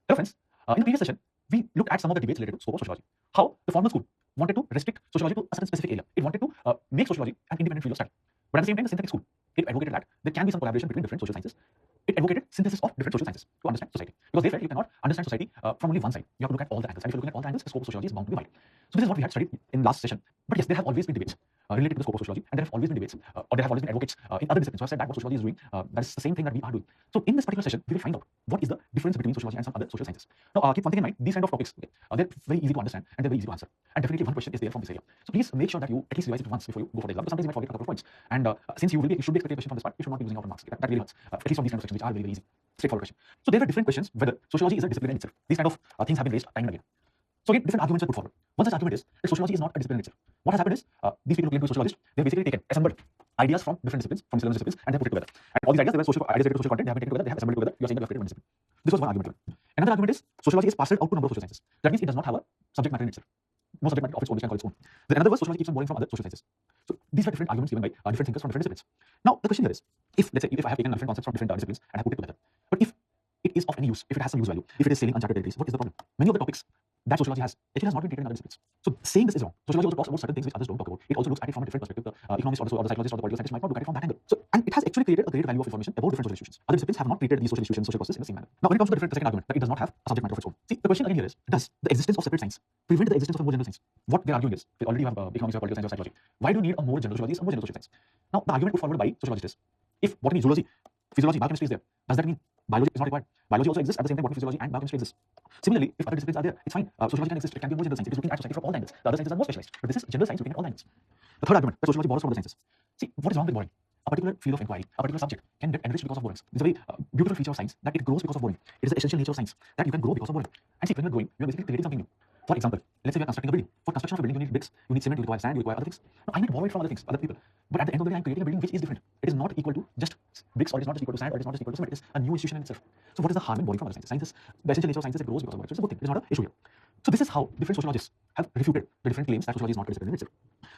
Hello friends, in the previous session, we looked at some of the debates related to scope of sociology. How the former school wanted to restrict sociology to a certain specific area. It wanted to make sociology an independent field of study. But at the same time, the synthetic school, it advocated that there can be some collaboration between different social sciences. It advocated synthesis of different social sciences to understand society. Because they felt you cannot understand society from only one side. You have to look at all the angles. And if you're looking at all the angles, the scope of sociology is bound to be wide. So this is what we had studied in last session. But yes, there have always been debates related to the scope of sociology, and there have always been debates, or there have always been advocates in other disciplines who have said that what sociology is doing, that is the same thing that we are doing. So in this particular session, we will find out what is the difference between sociology and some other social sciences. Now, keep one thing in mind: these kind of topics, okay, they're very easy to understand and they're very easy to answer. And definitely one question is there from this area. So please make sure that you at least revise it once before you go for the exam. Because sometimes you might forget a couple of points. And since you should be expecting a question from this part, you should not be using out marks. Okay? That really hurts. At least from these kind of questions, which are very, very easy, straightforward questions. So there are different questions whether sociology is a discipline in itself. These kind of things have been raised time and again. So again, different arguments are put forward. One such argument is that sociology is not a discipline in itself. What has happened is these people who claim to be sociologists, they have basically taken, assembled ideas from different disciplines, from similar disciplines, and they have put it together. And all these ideas, they were social ideas related to social content, they have been taken together, they have assembled together. You are saying that you have created one discipline. This was one argument given. Another argument is sociology is parceled out to a number of social sciences. That means it does not have a subject matter in itself. No subject matter of its own, which can call its own. Then another was sociology keeps on borrowing from other social sciences. So these are different arguments given by different thinkers from different disciplines. Now the question here is, if let's say if I have taken different concepts from different disciplines and I put it together, but if it is of any use, if it has some use value, if it is sailing uncharted territories, what is the problem? Many of the topics that sociology has actually has not been taken in other disciplines. So saying this is wrong. Sociology also talks about certain things which others don't talk about. It also looks at it from a different perspective. The economists or the psychologists or the political scientists might not look at it from that angle. So and it has actually created a great value of information about different social institutions. Other disciplines have not treated these social institutions, social processes in the same manner. Now when it comes to the second argument, that it does not have a subject matter of its own. See, the question again here is, does the existence of separate science prevent the existence of a more general science? What they're arguing is, we already have economics, or political science, or psychology. Why do you need a more general sociology, a more general social science? Now the argument put forward by sociologists is, if what means zoology, physiology, biochemistry is there, does that mean biology is not required? Biology also exists at the same time what physiology and biochemistry exists. Similarly, if other disciplines are there, it's fine. Sociology can exist. It can be a more general science. It is looking at society from all angles. The other sciences are more specialized, but this is general science looking at all angles. The third argument that sociology borrows from other sciences. See, what is wrong with borrowing? A particular field of inquiry, a particular subject can get enriched because of borrowings. It's a very beautiful feature of science that it grows because of borrowing. It is the essential nature of science that you can grow because of borrowing. And see, when you're growing, you're basically creating something new. For example, let's say you're constructing a building. For construction of a building, you need bricks, you need cement, you require sand, you require other things. Now, I might borrow it from other things, other people. But at the end of the day, I'm creating a building which is different. It is not equal to just bricks, or it is not just equal to sand, or it is not just equal to cement. It is a new institution in itself. So what is the harm in borrowing from other sciences? Science is the essential nature of science is it grows because of borrowing. So it's a good thing. It's not an issue here. So this is how different sociologists have refuted the different claims that sociology is not a discipline in itself.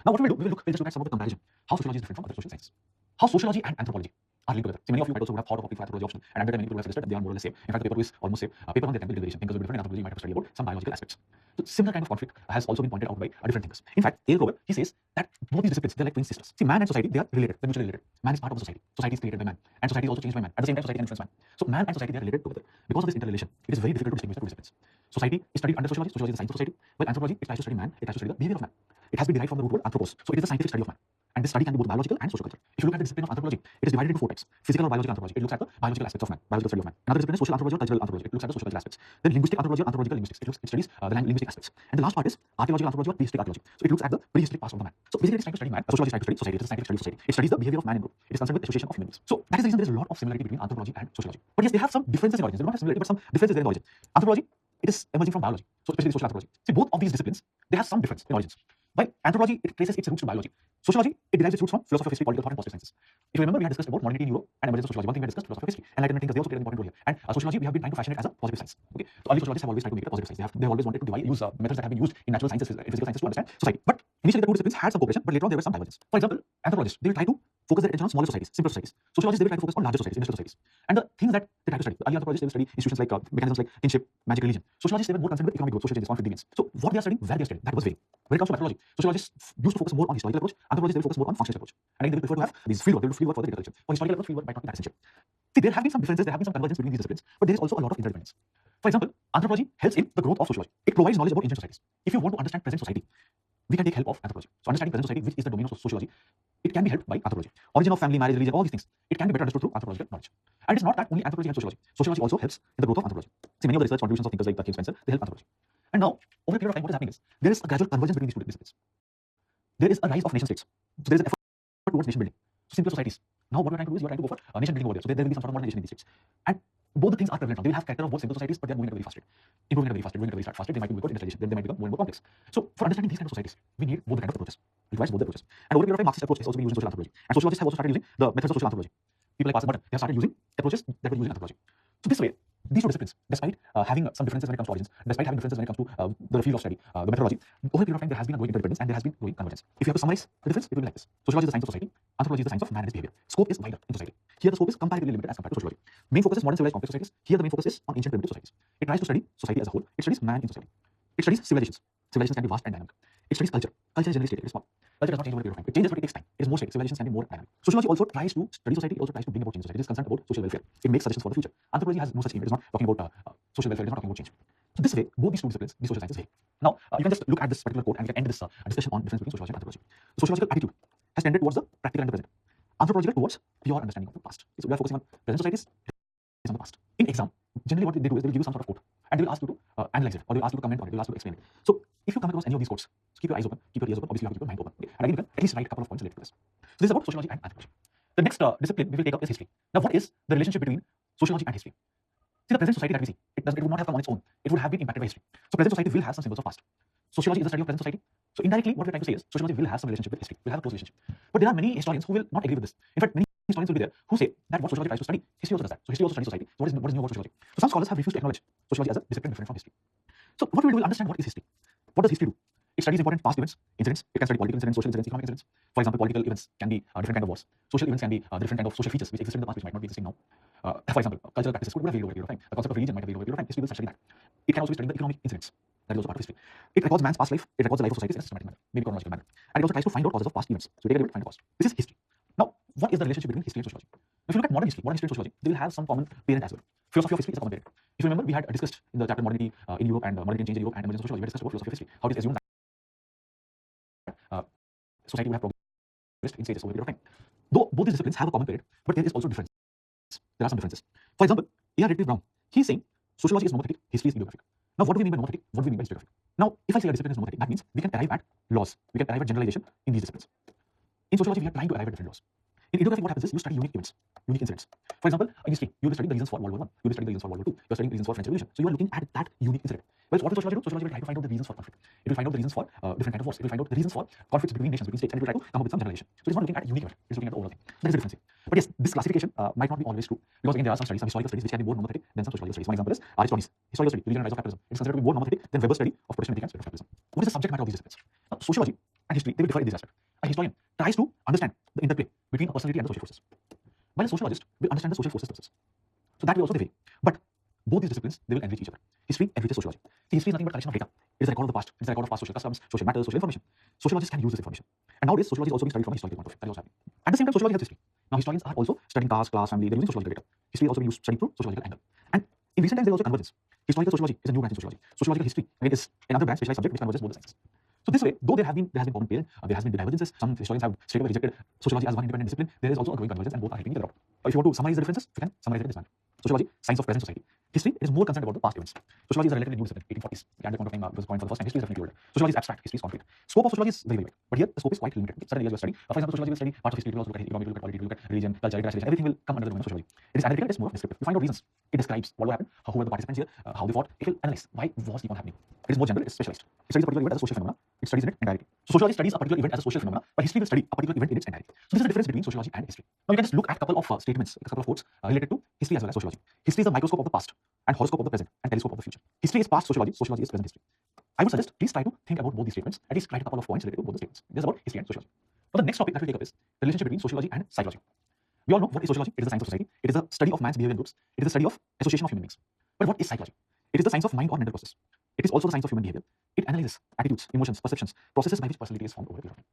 Now what we will do, we'll just look at some of the comparison. How sociology is different from other social sciences. How sociology and anthropology are linked together. See, many of you might also would have thought of opting for anthropology option, and at the time many people have suggested that they are more or less same. In fact, the paper is almost same. Paper on the temple derivation. Thinkers will be different. In anthropology, you might have studied about some biological aspects. So similar kind of conflict has also been pointed out by different thinkers. In fact, A. Grover, he says that both these disciplines, they're like twin sisters. See, man and society, they are related. They're mutually related. Man is part of the society. Society is created by man, and society is also changed by man. At the same time, society can influence man. So man and society, they are related together. Because of this interrelation, it is very difficult to distinguish the two disciplines. Society is studied under sociology. Sociology is the science of society. While anthropology, it tries to study man. It tries to study the behavior of man. It has been derived from the root word anthropos. So it is a scientific study of man. And this study can be both biological and social culture. If you look at the discipline of anthropology, it is divided into four types: physical or biological anthropology. It looks at the biological aspects of man, biological study of man. Another discipline is social anthropology or cultural anthropology. It looks at the social aspects. Then linguistic anthropology or anthropological linguistics. It studies the linguistic aspects. And the last part is archaeological anthropology or prehistoric archaeology. So it looks at the prehistoric past of the man. So basically, it's trying to study man. Sociology is trying to study society. It is a scientific study of society. It studies the behavior of man in group. It is concerned with the association of human beings. So that is the reason there is a lot of similarity between anthropology and sociology. But yes, they have some differences in origins. They do not have similarity, but some differences there in origin. Anthropology, it is emerging from biology. So especially social anthropology. See, both of these disciplines, they have some difference in origins. While anthropology, it traces its roots to biology. Sociology, it derives its roots from philosophy of history, political thought, and positive sciences. If you remember, we had discussed about modernity in Europe and emergence of sociology. One thing we had discussed, philosophy of history. Enlightenment thinkers, they also played an important role here. And sociology, we have been trying to fashion it as a positive science. Okay, so early sociologists have always tried to make it a positive science. They have always wanted to use methods that have been used in natural sciences, in physical sciences to understand society. But initially, the two disciplines had some cooperation, but later on there was some divergence. For example, anthropologists, they will try to focus their attention on smaller societies, simpler societies. Sociologists, they will try to focus on larger societies, industrial societies. And the things that they try to study, the early anthropologists, they will study institutions like mechanisms like kinship, magic, religion. Sociologists, they were more concerned with economic growth, social changes, conflict deviance. So what they are studying, where they are studying, that was varying. When it comes to anthropology, sociologists used to focus more on historical approach. Anthropologists, they will focus more on functional approach. And again, they will prefer to have these fieldwork. They will fieldwork for the data collection. For historical approach, fieldwork might not be that essential. See, there have been some differences, there have been some convergence between these disciplines, but there is also a lot of interdependence. For example, anthropology helps in the growth of sociology. It provides knowledge about ancient societies. If you want to understand present society, we can take help of anthropology. So understanding present society, which is the domain of sociology, it can be helped by anthropology. Origin of family, marriage, religion, all these things, it can be better understood through anthropological knowledge. And it's not that only anthropology and sociology. Sociology also helps in the growth of anthropology. See, many of the research contributions of thinkers like James Spencer, they help anthropology. And now, over a period of time, what is happening is there is a gradual convergence between these two disciplines. There is a rise of nation states. So there is an effort towards nation building. So simpler societies. Now what we're trying to do is we're trying to go for a nation building over there. So there will be some sort of modernization in these states. And both the things are prevalent now. They will have character of both simple societies, but they're moving at a very fast rate. Improving at a very fast rate, moving at a very fast rate. They might be good industrialization. Then they might become more and more complex. So for understanding these kind of societies, we need both the kind of approaches. It requires both the approaches. And over a period of time, Marxist approach has also been used in social anthropology. And sociologists have also started using the methods of social anthropology. People like Parson, they have started using approaches that were used in anthropology. So this way, These two disciplines, despite having some differences when it comes to origins, despite having differences when it comes to the field of study, the methodology, over a period of time there has been a growing interdependence and there has been growing convergence. If you have to summarize the difference, it will be like this. Sociology is the science of society, anthropology is the science of man and his behavior. Scope is wider in society. Here the scope is comparatively limited as compared to sociology. Main focus is modern civilized complex societies. Here the main focus is on ancient primitive societies. It tries to study society as a whole. It studies man in society. It studies civilizations. Civilizations can be vast and dynamic. It studies culture. Culture is generally static. It is small. Culture does not change over a period of time. It changes, but it takes time. It is more static. Civilizations can be more dynamic. Sociology also tries to study society. It also tries to bring about change in society. It is concerned about social welfare. It makes suggestions for the future. Anthropology has no such aim. It is not talking about social welfare. It is not talking about change. So this way, both these two disciplines, these social sciences, behave. Now, you can just look at this particular quote and we can end this discussion on difference between sociology and anthropology. The sociological attitude has tended towards the practical and the present. Anthropological towards pure understanding of the past. So we are focusing on present societies, on the past. In exam, generally what they do is they will give you some sort of quote and they will ask you to analyze it, or they will ask you to comment on it, they will ask you to explain it. So if you come across any of these quotes, so keep your eyes open, keep your ears open, obviously you have to keep your mind open. Okay? And again, you can at least write a couple of points related to this. So this is about sociology and anthropology. The next discipline we will take up is history. Now, what is the relationship between sociology and history? See, the present society that we see, it would not have come on its own. It would have been impacted by history. So present society will have some symbols of past. Sociology is the study of present society. So indirectly, what we're trying to say is sociology will have some relationship with history, will have a close relationship. But there are many historians who will not agree with this. In fact, many historians will be there who say that what sociology tries to study, history also does that. So history also studies society. So what is new about sociology? So some scholars have refused to acknowledge sociology as a discipline different from history. So what we will understand what is history. What does history do? It studies important past events, incidents. It can study political incidents, social incidents, economic incidents. For example, political events can be different kind of wars. Social events can be different kind of social features which existed in the past which might not be existing now. For example, cultural practices could have failed over a period of time. The concept of religion might have failed over a period of time. History will study that. It can also be studying the economic incidents. That is also part of history. It records man's past life. It records the life of societies in a systematic manner, maybe chronological manner. And it also tries to find out causes of past events. So we take a look at find the cause. This is history. Now, what is the relationship between history and sociology? If you look at modern history and sociology, they will have some common parent as well. Philosophy of history is a common parent. If you remember, we had discussed in the chapter modernity in Europe and modernity and change in Europe and emergence of sociology, we discussed about philosophy of history. How it is assumed that society would have progressed in stages over a period of time. Though both these disciplines have a common parent, but there is also difference. There are some differences. For example, A.R. Brown, he is saying sociology is nomothetic, history is ideographic. Now, what do we mean by nomothetic? What do we mean by historiographic? Now, if I say a discipline is nomothetic, that means we can arrive at laws. We can arrive at generalization in these disciplines. In sociology, we are trying to arrive at different laws. In ideography, what happens is you study unique events, unique incidents. For example, in history, you will study the reasons for World War I. You will study the reasons for World War II. You are studying the reasons for French Revolution. So you are looking at that unique incident. Well, what will sociology do? Sociology will try to find out the reasons for conflict. It will find out the reasons for different kind of wars. It will find out the reasons for conflicts between nations, between states, and it will try to come up with some generalization. So it is not looking at a unique event. It is looking at the overall thing. That is the difference here. But yes, this classification might not be always true because again there are some studies, some historical studies which can be more nomothetic than some sociological studies. One example is Aristotle's historical study, Religion and Rise of Capitalism. It is considered to be more nomothetic than Weber's study of Protestant ethics and capitalism. What is the subject matter of these disciplines? Now, sociology and history, they will differ in this aspect. A historian tries to understand the interplay between a personality and the social forces, while a sociologist will understand the social forces themselves. So that will also vary. But both these disciplines, they will enrich each other. History enriches sociology. See, history is nothing but a collection of data. It is a record of the past. It is a record of past social customs, social matters, social information. Sociologists can use this information. And nowadays, sociology is also being studied from a historical point of view. That is also happening. At the same time, sociology has history. Now, historians are also studying caste, class, family. They're using sociological data. History is also being studied through sociological angle. And in recent times, there is also convergence. Historical sociology is a new branch in sociology. Sociological history, again, is another branch, specialized subject, which converges both the sciences. So this way, though there has been common parent, there has been divergences. Some historians have straight away rejected sociology as one independent discipline. There is also a growing convergence, and both are helping each other out. If you want to summarize the differences, you can summarize it in this manner. Sociology, science of present society. History, it is more concerned about the past events. Sociology is a relatively new discipline, 1840s. At the point of time, it was coined for the first time. History is definitely older. Sociology is abstract. History is concrete. Scope of sociology is very wide, but here the scope is quite limited. Certain areas you are studying. For example, sociology will study parts of history. It will also look at economy, it will look at politics, it will look at religion, culture, interest, everything will come under the domain of sociology. It is analytical. It is more descriptive. You find out reasons. It describes what will happen, how were the participants here, how they fought. It will analyze why wars keep on happening. It is more general. It is specialized. It studies a particular event as a social phenomenon. It studies in it indirectly. So sociology studies a particular event as a social phenomenon, but history will study a particular event in its entirety. So this is the difference between sociology and history. Now you can just look at a couple of statements, a couple of quotes related to history as well as sociology. History is the microscope of the past and horoscope of the present and telescope of the future. History is past sociology, sociology is present history. I would suggest please try to think about both these statements, at least write a couple of points related to both the statements. This is about history and sociology. Now the next topic that we take up is the relationship between sociology and psychology. We all know what is sociology. It is the science of society. It is the study of man's behavior in groups. It is the study of association of human beings. But what is psychology? It is the science of mind or mental process. It is also the science of human behavior. It analyzes attitudes, emotions, perceptions, processes by which personality is formed over a period of time.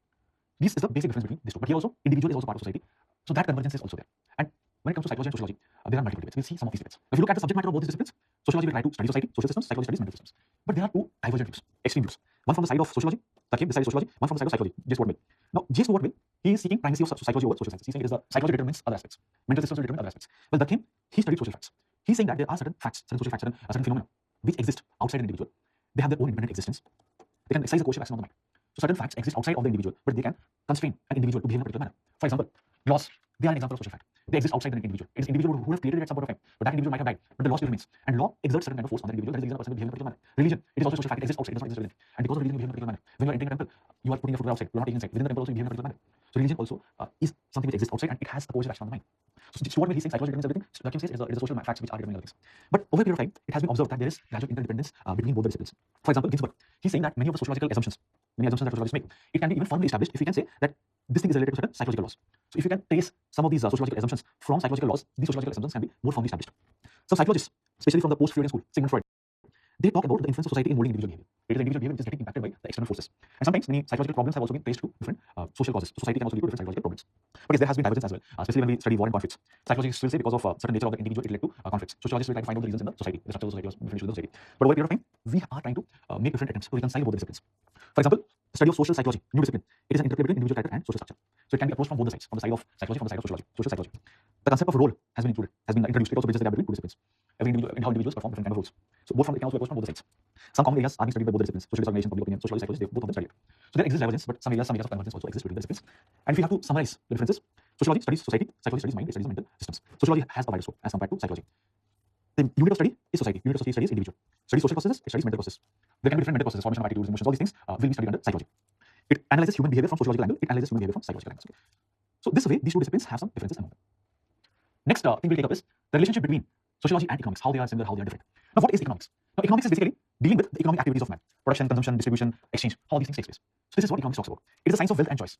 This is the basic difference between these two. But here also, individual is also part of society. So that convergence is also there. And when it comes to psychology and sociology, there are multiple debates. We'll see some of these debates. If you look at the subject matter of both these disciplines, sociology will try to study society, social systems, psychology studies mental systems. But there are two divergent views, extreme views. One from the side of sociology, that came, this side is sociology, one from the side of psychology, J. Stuart Mill. Now, J. Stuart Mill, he is seeking primacy of psychology over social sciences. He's saying it is the psychology determines other aspects. Mental systems will determine other aspects. Well, that came, he studied social facts. He's saying that there are certain facts, certain social facts, certain phenomena which exist outside an individual. They have their own independent existence. They can exercise a coercive action on the mind. So certain facts exist outside of the individual, but they can constrain an individual to behave in a particular manner. For example, laws, they are an example of social fact. They exist outside an individual. It is individual who have created it at some point of time, but that individual might have died, but the law still remains. And law exerts certain kind of force on the individual. That is the reason a person will behave in a particular manner. Religion, it is also a social fact. It exists outside, it does not exist within. And because of religion, you behave in a particular manner. When you are entering a temple, you are putting your foot outside. You are not taking inside. Within the temple also, you behave in a particular manner. So religion also is something which exists outside, and it has a coercive action on the mind. So Stuart Mill, he's saying psychology determines everything. Durkheim says it is the social facts which are determining other things. But over a period of time, it has been observed that there is gradual interdependence between both the disciplines. For example, Ginsburg, he's saying that many of the sociological assumptions, many assumptions that sociologists make, it can be even firmly established if we can say that this thing is related to certain psychological laws. So if you can trace some of these sociological assumptions from psychological laws, these sociological assumptions can be more firmly established. Some psychologists, especially from the post-Freudian school, Sigmund Freud, they talk about the influence of society in molding individual behavior. It is individual behavior which is getting impacted by the external forces. And sometimes many psychological problems have also been traced to different social causes. So society can also lead to different psychological problems. But yes, there has been divergence as well, especially when we study war and conflicts. Psychologists will say because of certain nature of the individual, it led to conflicts. Sociologists will try to find out the reasons in the society, the structure of the society, or different issues in the society. But over a period of time, we are trying to make different attempts to reconcile both the disciplines. For example, the study of social psychology, new discipline. It is an interplay between individual character and social structure. So it can be approached from both the sides, from the side of psychology, from the side of sociology, social psychology. The concept of role has been included, has been introduced. It also bridges the gap between two disciplines. Every individual and how individuals perform different kind of roles. So both from it can also be approached from both the sides. Some common areas are being studied by both the disciplines. Socialist organization, public opinion, sociology, psychology, they both of them study it. So there exists divergence, but some areas of convergence also exist between the disciplines. And if we have to summarize the differences, sociology studies society, psychology studies mind, it studies the mental systems. Sociology has a wider scope as compared to psychology. The unit of study is society. Unit of society studies individual. Studies social processes, it studies mental processes. There can be different mental processes, formation of attitudes, emotions. All these things will be studied under psychology. It analyzes human behavior from sociological angle. It analyzes human behavior from psychological angle. So this way, these two disciplines have some differences among them. Next thing we'll take up is the relationship between sociology and economics. How they are similar, how they are different. Now, what is economics? Now, economics is basically dealing with the economic activities of man: production, consumption, distribution, exchange. How these things take place. So this is what economics talks about. It is the science of wealth and choice.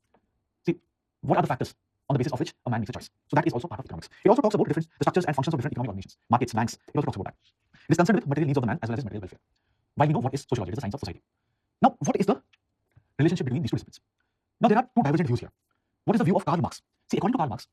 See, what are the factors on the basis of which a man makes a choice? So that is also part of economics. It also talks about the structures and functions of different economic organizations, markets, banks. It also talks about that. It is concerned with material needs of the man as well as his material welfare. While we know what is sociology, it is the science of society. Now, what is the relationship between these two disciplines? Now, there are two divergent views here. What is the view of Karl Marx? See, according to Karl Marx,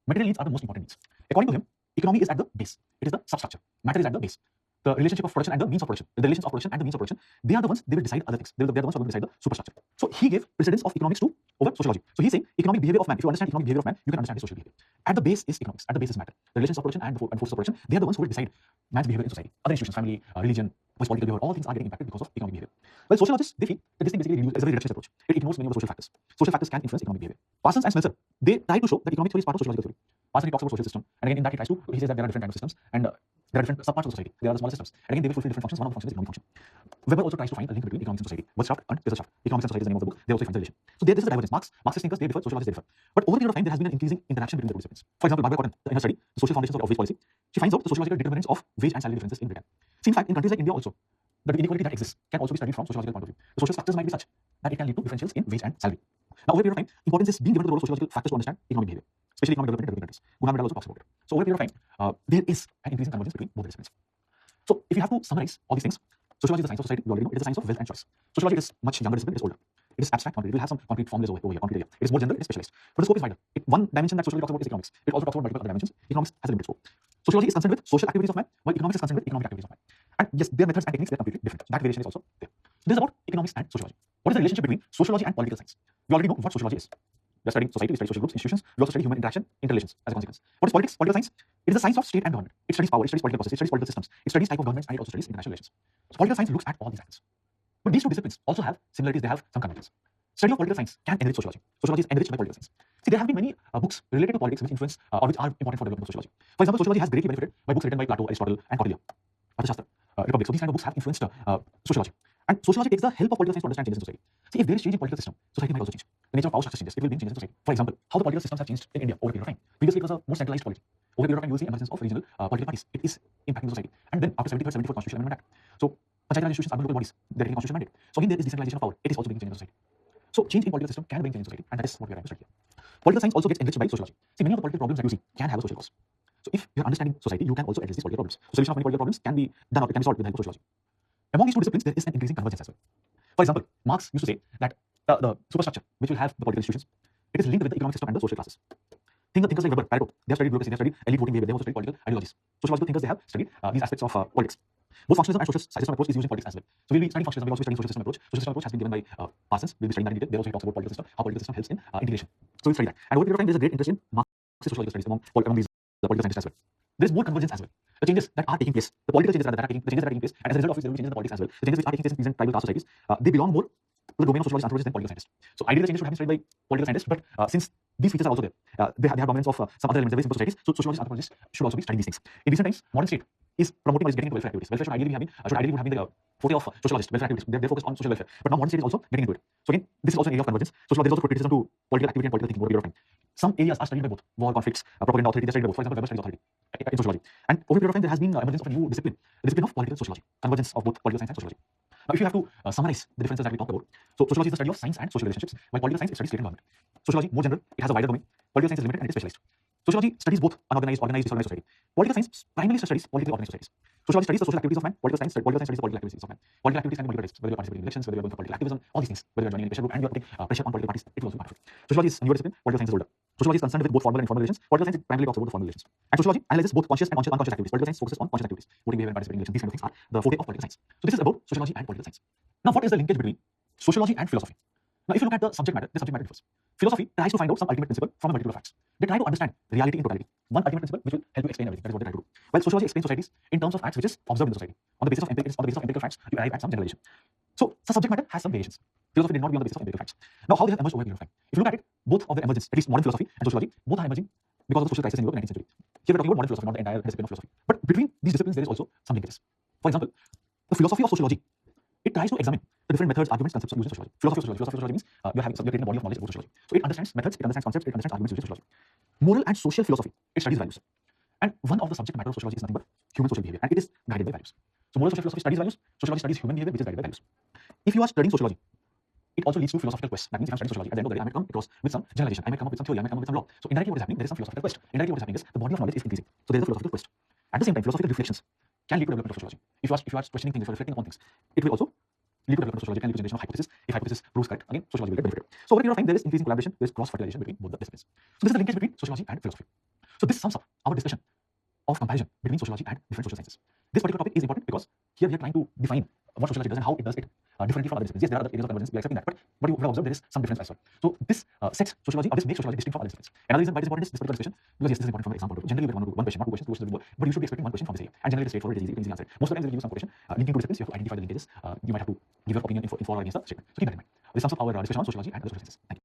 material needs are the most important needs. According to him, economy is at the base. It is the substructure. Matter is at the base. The relationship of production and the means of production, the relations of production and the means of production, they are the ones, they will decide other things. They are the ones who will decide the superstructure. So he gave precedence of economics to over sociology. So he's saying economic behavior of man. If you understand economic behavior of man, you can understand his social behavior. At the base is economics. At the base is matter. The relations of production and forces of production, they are the ones who will decide man's behavior in society. Other institutions, family, religion, political behavior, all things are getting impacted because of economic behavior. Well, sociologists, they feel that this thing basically is a very reductionist approach. It ignores many of the social factors. Social factors can influence economic behavior. Parsons and Smeltzer, they try to show that economic theory is part of sociological theory. Parsons talks about social system, and again in that he says that there are different kinds of systems, and there are different subparts of the society. There are the smaller systems, and again they will fulfill different functions. One of the functions is economic function. Weber also tries to find a link between economics and society. Wirtschaft and Gesellschaft. Economics and society is the name of the book. They also find the relation. So this is a divergence. Marxist thinkers, they differ, sociologists, they differ. But over a period of time, there has been an increasing interaction between the two disciplines. For example, Barbara Cotton, in her study, The Social Foundations of Wage Policy, she finds out the sociological determinants of wage and salary differences in Britain. See, in fact, in countries like India also, the inequality that exists can also be studied from sociological point of view. The social structures might be such that it can lead to differentials in wage and salary. Now, over a period of time, importance is being given to the role of sociological factors to understand economic behavior, especially economic development in developing countries. Gunnar Myrdal also talks about it. So, over a period of time, there is an increasing convergence between both the disciplines. So, if you have to summarize all these things, sociology is the science of society. You already know it is the science of wealth and choice. Sociology is much younger discipline. It is older. It is abstract, concrete. It will have some concrete formulas over here, concrete area. It is more general. It is specialized. But the scope is wider. One dimension that sociology talks about is economics. It also talks about multiple other dimensions. Economics has a limited scope. Sociology is concerned with social activities of man, while economics is concerned with economic activities of man. And yes, their methods and techniques are completely different. That variation is also there. So this is about economics and sociology. What is the relationship between sociology and political science? We already know what sociology is. We are studying society, we study social groups, institutions. We also study human interaction, interrelations as a consequence. What is politics? Political science? It is the science of state and government. It studies power, it studies political processes, it studies political systems, it studies type of governments, and it also studies international relations. So political science looks at all these aspects. But these two disciplines also have similarities, they have some convergence. Study of political science can enrich sociology. Sociology is enriched by political science. See, there have been many books related to politics which influence or which are important for development of sociology. For example, sociology has greatly benefited by books written by Plato, Aristotle, and Cordelia. Arthashastra, Republic. So these kind of books have influenced sociology. And sociology takes the help of political science to understand changes in society. See, if there is change in political system, society might also change. The nature of power structure changes. It will bring changes in society. For example, how the political systems have changed in India over a period of time. Previously, it was a more centralized polity. Over a period of time, you will see emergence of regional political parties. It is impacting the society. And then after 73rd, 74th Constitutional Amendment Act. So, panchayat institutions are local bodies. They are getting constitutional mandate. So again, there is decentralization of power. It is also bringing change in the society. So change in political system can bring change in society, and that is what we are trying to study here. Political science also gets enriched by sociology. See, many of the political problems that you see can have a social cause. So if you are understanding society, you can also address these political problems. So solution of many political problems can be done or it can be solved with the help of sociology. Among these two disciplines, there is an increasing convergence as well. For example, Marx used to say that the superstructure which will have the political institutions, it is linked with the economic system and the social classes. Thinkers like Weber, Pareto, they have studied bureaucracy, they have studied elite voting behavior, they have also studied political ideologies. Sociological thinkers, they have studied these aspects of politics. Both functionalism and social system approach is using politics as well. So we'll be studying functionalism, we'll also be studying social system approach. Social system approach has been given by Parsons. We'll be studying that in detail. There also he talks about political system, how political system helps in integration. So we'll study that. And over a period of time, there's a great interest in Marxist sociological studies among these political scientists as well. There is more convergence as well. The changes that are taking place, the political changes that are taking place, and as a result of which there will be changes in the politics as well. The changes which are taking place in peasant tribal caste societies, they belong more to the domain of sociologists, anthropologists than political scientists. So ideally, the changes should have been studied by political scientists, but since these features are also there, they have dominance of some other elements, very simple societies. So sociologists, anthropologists should also be studying these things. In recent times, modern state is promoting or is getting into welfare activities. Welfare should ideally have been the forte of sociologists, welfare activities. They're focused on social welfare. But now modern state is also getting into it. So again, this is also an area of convergence. Sociology is also criticism to political activity and political thinking over a period of time. Some areas are studied by both. War, conflicts, propaganda, authority, they're studied by both. For example, Weber studies authority in sociology. And over a period of time, there has been emergence of a new discipline, the discipline of political sociology, convergence of both political science and sociology. Now, if you have to summarize the differences that we talked about, so sociology is the study of science and social relationships, while political science studies state and government. Sociology, more general, it has a wider domain. Political science is limited and it is specialized. Sociology studies both unorganized, organized, disorganized society. Political science primarily studies politically organized societies. Sociology studies the social activities of man. Political science studies the political activities of man. Political activities can be political risks, whether you're participating in elections, whether you're going for political activism, all these things, whether you're joining a pressure group and you're putting pressure on political parties, it will also be part of it. Sociology is a newer discipline, political science is older. Sociology is concerned with both formal and informal relations. Political science primarily talks about the formal relations. And sociology analyzes both conscious and unconscious activities. Political science focuses on conscious activities. Voting behavior and participating in elections, these kind of things are the forte of political science. So this is about sociology and political science. Now, what is the linkage between sociology and philosophy? Now, if you look at the subject matter differs. Philosophy tries to find out some ultimate principle from a multitude of facts. They try to understand reality in totality. One ultimate principle which will help you explain everything. That is what they try to do. While sociology explains societies in terms of facts which is observed in the society. On the basis of empirical facts, you arrive at some generalization. So subject matter has some variations. Philosophy did not be on the basis of empirical facts. Now, how they have emerged over a period of time. If you look at it, both of their emergence, at least modern philosophy and sociology, both are emerging because of the social crisis in Europe in the 19th century. Here we're talking about modern philosophy, not the entire discipline of philosophy. But between these disciplines, there is also some linkages. For example, the philosophy of sociology, it tries to examine the different methods, arguments, concepts of using sociology. Philosophy of sociology means you're creating a body of knowledge about sociology. So it understands methods, it understands concepts, it understands arguments using sociology. Moral and social philosophy, it studies values. And one of the subject matter of sociology is nothing but human social behavior, and it is guided by values. So moral social philosophy studies values, sociology studies human behavior, which is guided by values. If you are studying sociology, it also leads to philosophical quests. That means if I'm studying sociology, at the end of the day, I might come across with some generalization, I might come up with some theory, I might come up with some law. So indirectly what is happening, there is some philosophical quest. Indirectly what is happening is the body of knowledge is increasing. So there is a philosophical quest. At the same time, philosophical reflections can lead to development of sociology. If you are questioning things, if you are reflecting upon things, it will also lead to development of sociology, can lead to generation of hypothesis. If hypothesis proves correct, again, sociology will get benefited. So over a period of time, there is increasing collaboration, there is cross-fertilization between both the disciplines. So this is the linkage between sociology and philosophy. So this sums up our discussion of comparison between sociology and different social sciences. This particular topic is important because here we are trying to define what sociology does and how it does it differently from other disciplines. Yes, there are other areas of convergence, we are accepting that, but what you have observed, there is some difference as well. So this sets sociology, or this makes sociology distinct from other disciplines. Another reason why it is important is this particular discussion, because yes, this is important from an exam point of view. Generally, we have one question, not two questions, two questions will be more, but you should be expecting one question from this area. And generally, it is straightforward, it is easy to answer. Most of the time, they will give you some quotation linking two disciplines. You have to identify the linkages. You might have to give your opinion in for or against the statement. So keep that in mind. This sums up our discussion on sociology and other social sciences. Thank you.